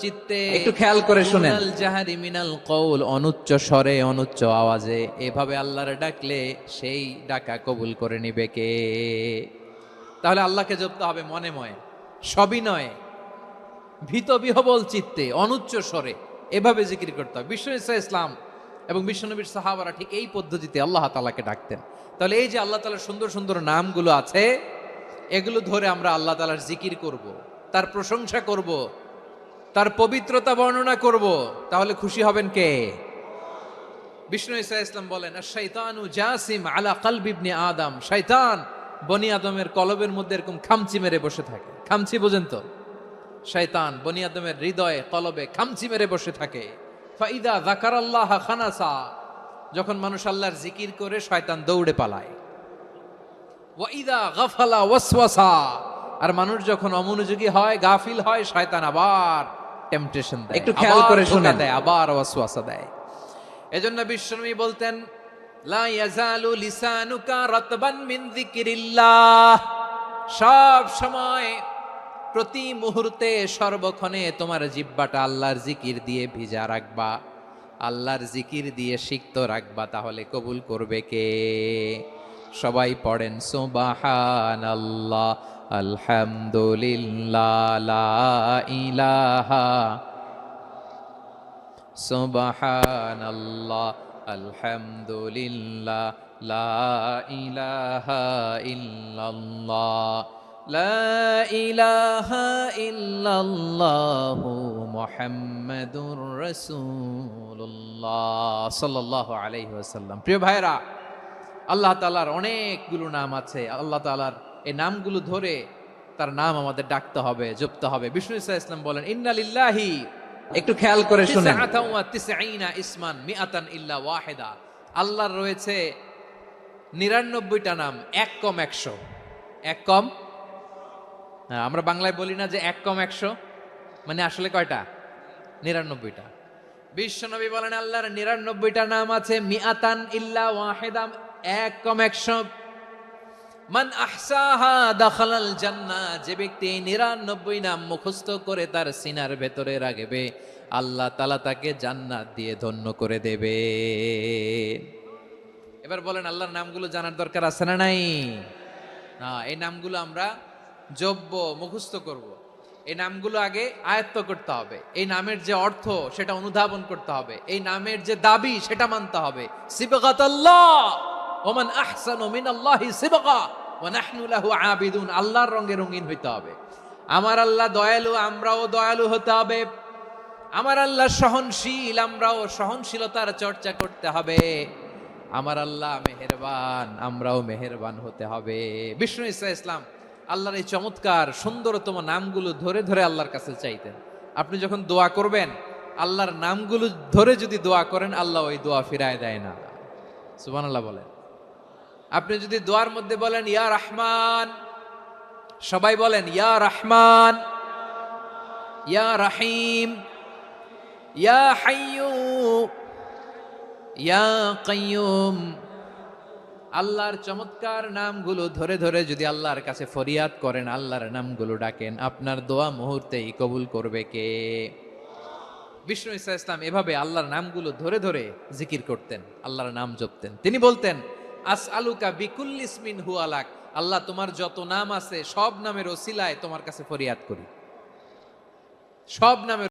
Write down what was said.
চিত্তে, একটু খেয়াল করে শুনেন। দুনাল জাহারি মিনাল কওল, অনুচ্চ স্বরে অনুচ্চ আওয়াজে এভাবে আল্লাহর ডাকলে সেই ডাকা কবুল করে নিবে কে? তাহলে আল্লাহকে জপতে হবে মনে ময়ে, সবিনয়ে, ভীত বিহবল চিত্তে, অনুচ্চ স্বরে এভাবে জিকির করতে হবে। বিশ্ব ইসলাম এবং বিশ্বনবীর সাহাবারা ঠিক এই পদ্ধতিতে আল্লাহ তাআলাকে ডাকতেন। তাহলে এই যে আল্লাহ তাআলার সুন্দর সুন্দর নামগুলো আছে, এগুলো ধরে আমরা আল্লাহ তাআলার জিকির করব, তার প্রশংসা করব, তার পবিত্রতা বর্ণনা করব, তাহলে খুশি হবেন কে? বিষ্ণু ঈসা ইসলাম বলেন, আশ-শাইতানু জাসিম আলা কলবি ইবনে আদম, শয়তান বনি আদমের কলবের মধ্যে এরকম খামচি মেরে বসে থাকে। খামচি বোঝেন তো? শয়তান বনি আদমের হৃদয়ে কলবে খামচি মেরে বসে থাকে। ফাইদা যাকারাল্লাহ খানাসা, যখন মানুষ আল্লাহর জিকির করে শয়তান দৌড়ে পালায়। ওয়াইদা গাফালা ওয়াসওয়াসা, আর মানুষ যখন অমনোযোগী হয়, গাফিল হয়, শয়তান আবার টেম্পটেশন দেয়, একটু খেয়াল করে আবার ধোঁকা শুনেন। দেয়, আবার ওয়াসওয়াসা দেয়। এজন্য বিশ্বনবী বলতেন, লা ইয়াজালু লিসানুকা রাতবান মিন যিকিরিল্লাহ, সব সময় প্রতি মুহূর্তে সর্বক্ষণে তোমার জিহ্বাটা আল্লাহর জিকির দিয়ে ভিজা রাখবা, আল্লাহর জিকির দিয়ে সিক্ত রাখবা, তাহলে কবুল করবে কে? সবাই পড়েন সুবহানাল্লাহ, আলহামদুলিল্লাহ, লা ইলাহা, সুবহানাল্লাহ, আলহামদুলিল্লাহ, লা ইলাহা ইল্লাল্লাহ, লা ইলাহা ইল্লাল্লাহু মুহাম্মাদুর রাসূলুল্লাহ সাল্লাল্লাহু আলাইহি ওয়াসাল্লাম। প্রিয় ভাইরা, আল্লাহ তাআলার অনেকগুলো নাম আছে। আল্লাহ তাআলার এই নামগুলো ধরে তার নাম আমাদের ডাকতে হবে, জপতে হবে। বিষ্ণু ইসলাম বলেন, ইন্না লিল্লাহি একটু খেয়াল করে শুনেন। 99 ইসমান মিআতান ইল্লা ওয়াহিদা, আল্লাহর রয়েছে 99টা নাম, এক কম 100। এক কম, আমরা বাংলায় বলি না যে এক কম 100, মানে আসলে কয়টা? 99টা। বিশ্বনবী বলেন, আল্লাহর 99টা নাম আছে, মিআতান ইল্লা ওয়াহিদা, এক কম 100। মান আহসাহা দাখালাল জান্নাহ, যে ব্যক্তি 99 নাম মুখস্থ করে তার সিনার ভেতরে রাখবে, আল্লাহ তাআলা তাকে জান্নাত দিয়ে ধন্য করে দেবে। এবার বলেন, আল্লাহর নামগুলো জানার দরকার আছে না নাই? না, এই নামগুলো আমরা জপব, মুখস্থ করব। এই নামগুলো আগে আয়ত্ত করতে হবে। এই নামের যে অর্থ সেটা অনুধাবন করতে হবে। এই নামের যে দাবি সেটা মানতে হবে। সিবগাতাল্লাহ, ওমান আহসানু মিনাল্লাহি সিবগা ওয়া নাহনু লাহু আবিদুন, আল্লাহর রঙে রঙিন হইতে হবে। আমার আল্লাহ দয়ালু, আমরাও দয়ালু হতে হবে। আমার আল্লাহ সহনশীল, আমরাও সহনশীলতার চর্চা করতে হবে। আমার আল্লাহ মেহেরবান, আমরাও মেহেরবান হতে হবে। বিষ্ণু ঈসা ইসলাম আল্লাহর এই চমৎকার সুন্দরতম নামগুলো ধরে ধরে আল্লাহর কাছে চাইতেন। আপনি যখন দোয়া করবেন, আল্লাহর নামগুলো ধরে যদি দোয়া করেন, আল্লাহ ওই দোয়া ফিরায় দেয় না। সুবহানাল্লাহ বলেন। আপনি যদি দোয়ার মধ্যে বলেন ইয়া রহমান, সবাই বলেন ইয়া রহমান, ইয়া রহিম, ইয়া হাইয়্যু, ইয়া কাইয়্যুম, আল্লাহর চমৎকার নামগুলো ধরে ধরে যদি আল্লাহর কাছে ফরিয়াদ করেন, আল্লাহর নামগুলো ডাকেন, আপনার দোয়া মুহূর্তেই কবুল করবে কে? বিষ্ণু ঈসা ইসলাম এভাবে আল্লাহর নামগুলো ধরে ধরে জিকির করতেন, আল্লাহর নাম জপতেন। তিনি বলতেন, আসআলুকা বিকুল্লি ইসমিন হুয়া লাক, আল্লাহ তোমার যত নাম আছে সব নামের ওসিলায় তোমার কাছে ফরিয়াদ করি, সব নামের